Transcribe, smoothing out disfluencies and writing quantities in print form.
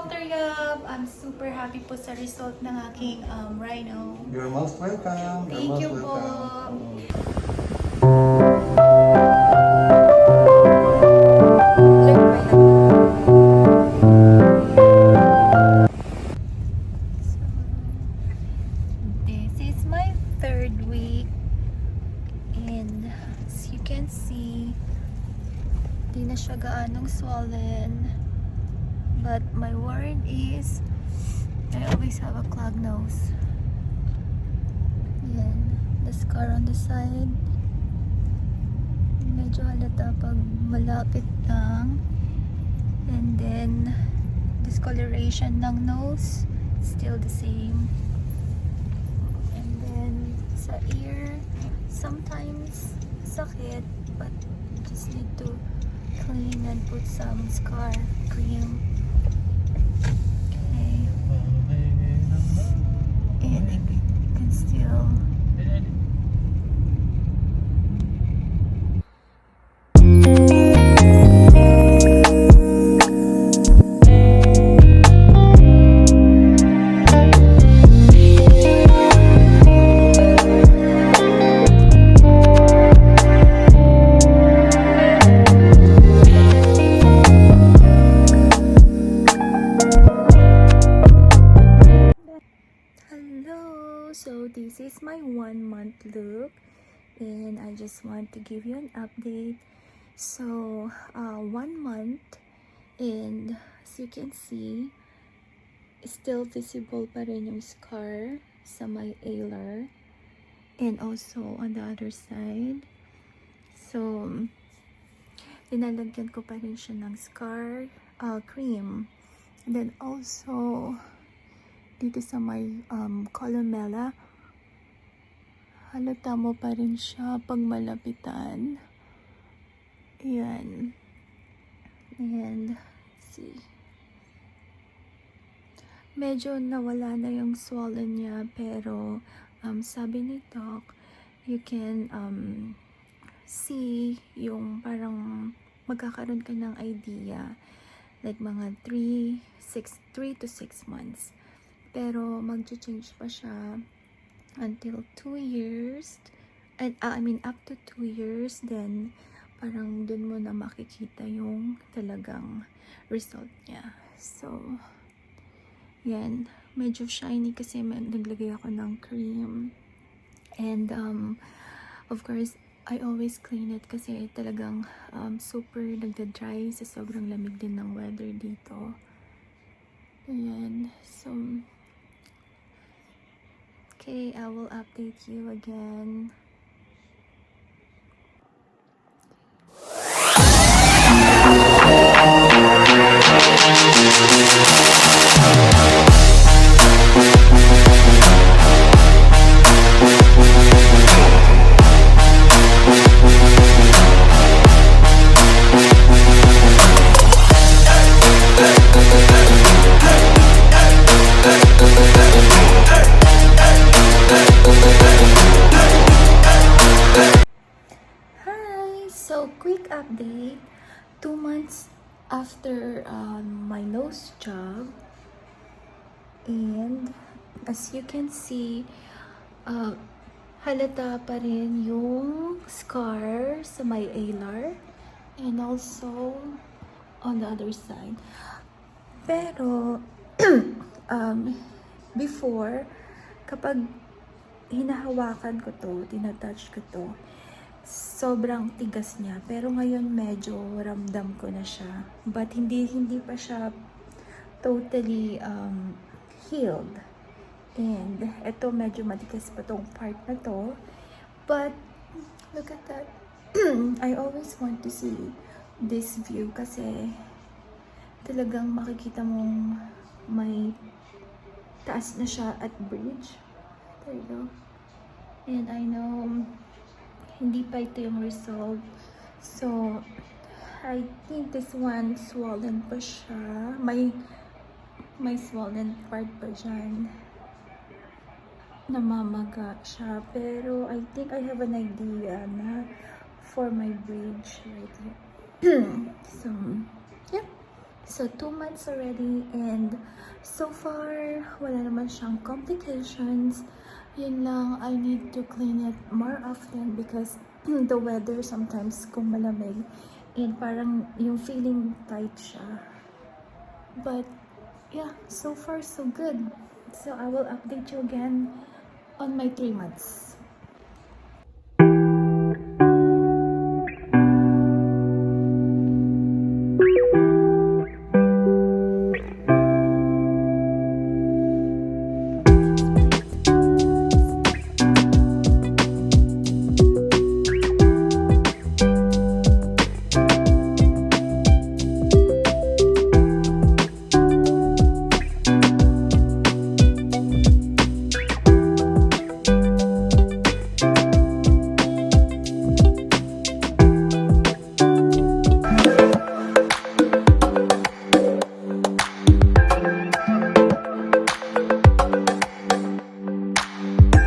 Dr. Yap. I'm super happy po sa result ng aking rhino. You're most welcome. You're Thank most you po. welcome. This is my third week, and as you can see, di na siya gaanong swollen. But my worry is I always have a clogged nose. Yan, the scar on the side. Medyo halata pag malapit lang. And then discoloration ng nose, still the same. And then sa ear, sometimes sakit, but just need to clean and put some scar cream. Okay. And you can still So this is my 1 month look, and I just want to give you an update. So 1 month, and as you can see, still visible pa rin yung scar sa my alar and also on the other side. So linalagyan ko pa rin siya ng scar cream, and then also dito sa may columella, halata mo pa rin siya pag malapitan. Ayan. And see, medyo nawala na yung swollen niya, pero sabi ni Doc, you can see yung parang magkakaroon ka ng idea like mga 3 to 6 months. Pero mag-change pa siya until 2 years. And up to 2 years, then parang dun mo na makikita yung talagang result niya. So yan, medyo shiny kasi naglagay ako ng cream. And of course, I always clean it kasi talagang super nagda-dry sa sobrang lamig din ng weather dito. Ayan, so okay, I will update you again. So, quick update. 2 months after my nose job, and as you can see, halata pa rin yung scar sa my alar and also on the other side. Pero before, kapag hinahawakan ko to, tinatouch ko to, sobrang tigas niya. Pero ngayon medyo ramdam ko na siya. But hindi pa siya totally healed. And ito medyo matigas pa tong part na to. But look at that. I always want to see this view kasi talagang makikita mong may taas na siya at bridge. There you go. And I know hindi pa ito yung result. So, I think this one swollen pa siya. May swollen part pa dyan. Namamaga siya. Pero, I think I have an idea na for my bridge right here. So, yeah. So 2 months already, and so far wala naman siyang complications. Yun lang, I need to clean it more often because the weather sometimes kung malamig and parang yung feeling tight siya. But yeah, so far so good. So I will update you again on my 3 months.